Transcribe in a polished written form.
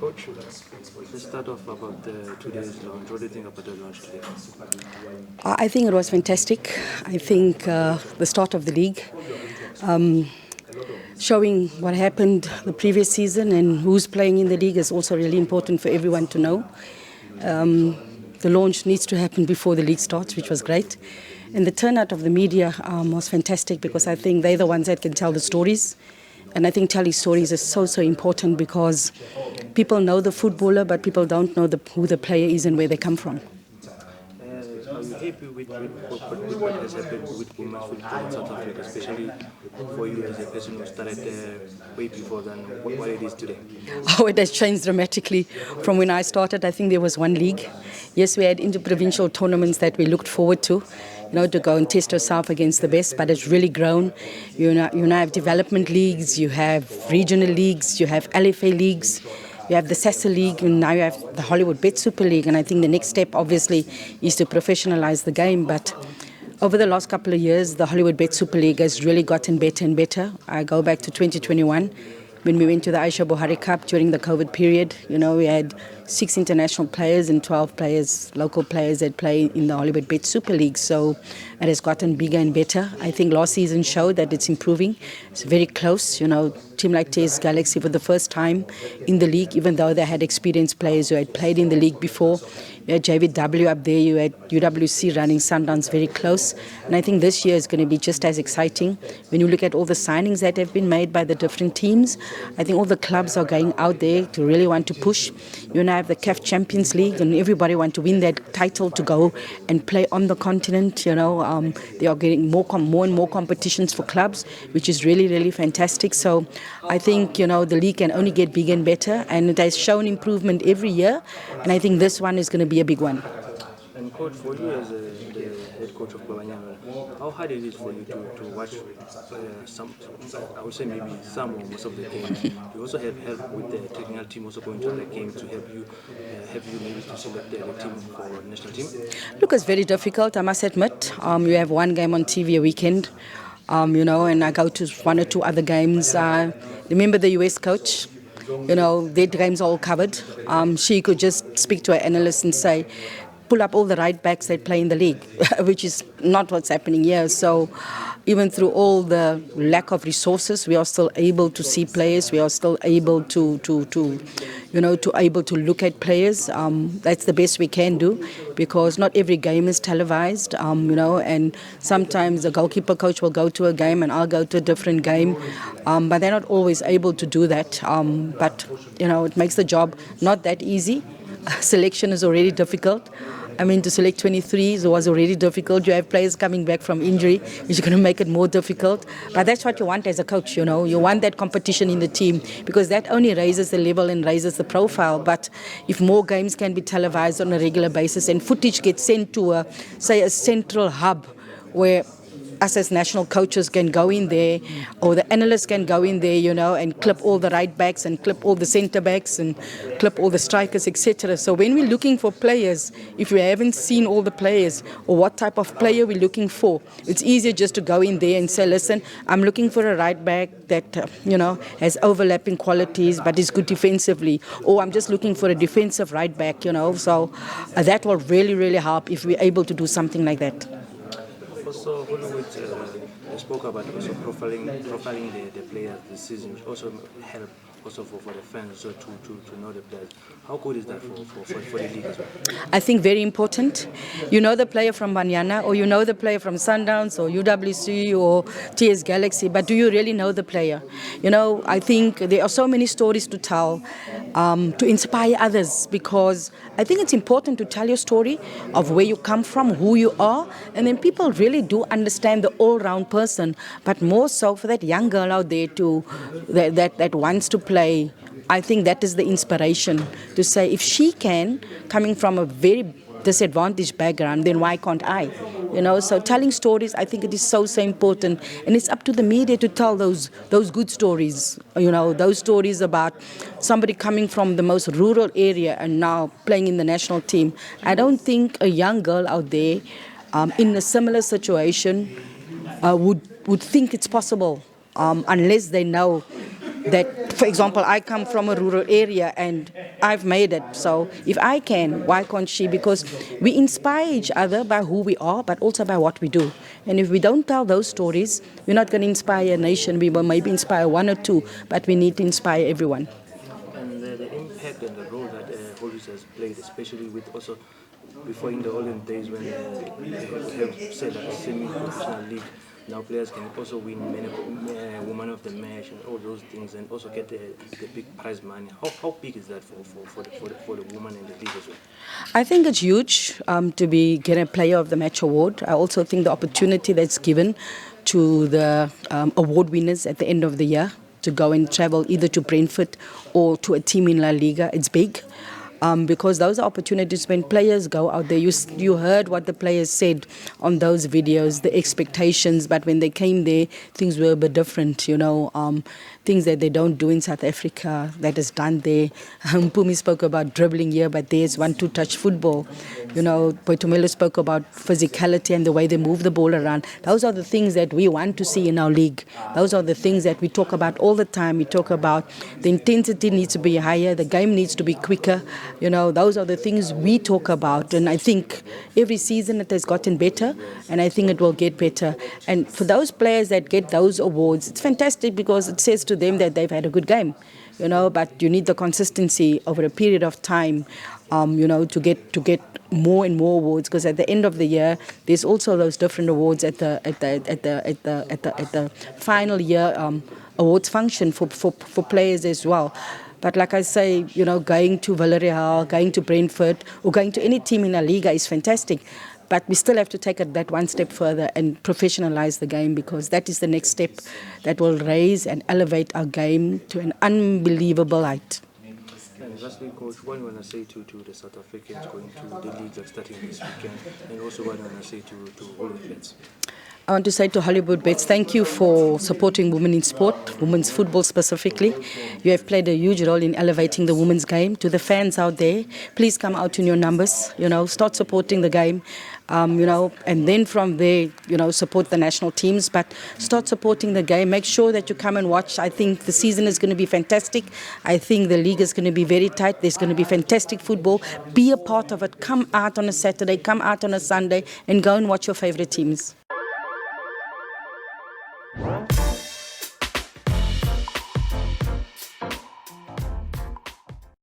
Coach, let's start off about the 2 days launch. What do you think about the launch today? I think it was fantastic. I think the start of the league, showing what happened the previous season and who's playing in the league is also really important for everyone to know. The launch needs to happen before the league starts, which was great. And the turnout of the media was fantastic because I think they're the ones that can tell the stories. And I think telling stories is so important because people know the footballer, but people don't know who the player is and where they come from. Are you happy with what has happened with women's football in South Africa, especially for you as a person who started way before than what it is today? Oh, it has changed dramatically from when I started. I think there was one league. Yes, we had interprovincial tournaments that we looked forward to, to go and test yourself against the best, but it's really grown. You now have development leagues, you have regional leagues, you have LFA leagues, you have the SAFA League, and now you have the Hollywoodbets Super League. And I think the next step, obviously, is to professionalize the game. But over the last couple of years, the Hollywoodbets Super League has really gotten better and better. I go back to 2021. When we went to the Aisha Buhari Cup during the COVID period, we had 6 international players and 12 players, local players that play in the Hollywoodbets Super League. So it has gotten bigger and better. I think last season showed that it's improving. It's very close. Team like TS Galaxy for the first time in the league, even though they had experienced players who had played in the league before. You had JVW up there, you had UWC running Sundowns very close. And I think this year is going to be just as exciting. When you look at all the signings that have been made by the different teams, I think all the clubs are going out there to really want to push. You now have the CAF Champions League and everybody want to win that title to go and play on the continent. They are getting more and more competitions for clubs, which is really fantastic. So I think, the league can only get bigger and better, and it has shown improvement every year. And I think this one is going to be a big one. And coach, for you as the head coach of Banyana, how hard it is for you to watch some, I would say maybe some or most of the games? You also have help with the technical team also going to the game to help you maybe to select the team for national team? Look, it's very difficult, I must admit. You have one game on TV a weekend, and I go to 1 or 2 other games. Remember the US coach? Their games are all covered. She could just speak to an analyst and say, pull up all the right backs that play in the league, which is not what's happening here. So even through all the lack of resources, we are still able to see players. We are still able to look at players. That's the best we can do because not every game is televised, and sometimes the goalkeeper coach will go to a game and I'll go to a different game, but they're not always able to do that. But it makes the job not that easy. Selection is already difficult. To select 23s was already difficult. You have players coming back from injury, which is going to make it more difficult. But that's what you want as a coach, You want that competition in the team because that only raises the level and raises the profile. But if more games can be televised on a regular basis and footage gets sent to a central hub where us as national coaches can go in there, or the analysts can go in there, and clip all the right backs and clip all the centre backs and clip all the strikers, etc. So when we're looking for players, if we haven't seen all the players or what type of player we're looking for, it's easier just to go in there and say, listen, I'm looking for a right back that, has overlapping qualities but is good defensively, or I'm just looking for a defensive right back, So that will really help if we're able to do something like that. Also, Hollywood spoke about also profiling the players this season, which also help also for the fans so to know the players. How good is that for the league as well? I think very important. You know the player from Banyana, or you know the player from Sundowns or UWC or TS Galaxy, but do you really know the player? I think there are so many stories to tell, to inspire others, because I think it's important to tell your story of where you come from, who you are, and then people really do understand the all-round person, but more so for that young girl out there that wants to play. I think that is the inspiration to say, if she can, coming from a very disadvantaged background, then why can't I? So telling stories, I think it is so important, and it's up to the media to tell those good stories. Those stories about somebody coming from the most rural area and now playing in the national team. I don't think a young girl out there in a similar situation would think it's possible, unless they know that, for example, I come from a rural area and I've made it. So if I can, why can't she? Because we inspire each other by who we are, but also by what we do. And if we don't tell those stories, we're not going to inspire a nation. We will maybe inspire one or two, but we need to inspire everyone. And the impact and the role that Hollywood has played, especially with also before in the olden days when they have said like a semi-professional league. Now players can also win woman of the match and all those things, and also get the big prize money. How big is that for the woman in the league as well? I think it's huge to get a Player of the Match award. I also think the opportunity that's given to the award winners at the end of the year to go and travel either to Brentford or to a team in La Liga, it's big. Because those are opportunities when players go out there. You heard what the players said on those videos, the expectations, but when they came there, things were a bit different, things that they don't do in South Africa, that is done there. Pumi spoke about dribbling here, but there's 1-2 touch football. Poitomelo spoke about physicality and the way they move the ball around. Those are the things that we want to see in our league. Those are the things that we talk about all the time. We talk about the intensity needs to be higher, the game needs to be quicker. Those are the things we talk about. And I think every season it has gotten better, and I think it will get better. And for those players that get those awards, it's fantastic because it says to them that they've had a good game. But you need the consistency over a period of time, to get more and more awards, because at the end of the year there's also those different awards at the final year awards function for players as well. But like I say, going to Villarreal, going to Brentford, or going to any team in La Liga is fantastic. But we still have to take it that one step further and professionalize the game, because that is the next step that will raise and elevate our game to an unbelievable height. And lastly, Coach, what do you want to say to the South Africans going to the leagues that starting this weekend, and also what do you want to say to Hollywoodbets? I want to say to Hollywoodbets, thank you for supporting women in sport, women's football specifically. You have played a huge role in elevating the women's game. To the fans out there, please come out in your numbers, start supporting the game, and then from there, support the national teams, but start supporting the game. Make sure that you come and watch. I think the season is going to be fantastic. I think the league is going to be very tight. There's going to be fantastic football. Be a part of it. Come out on a Saturday, come out on a Sunday, and go and watch your favorite teams.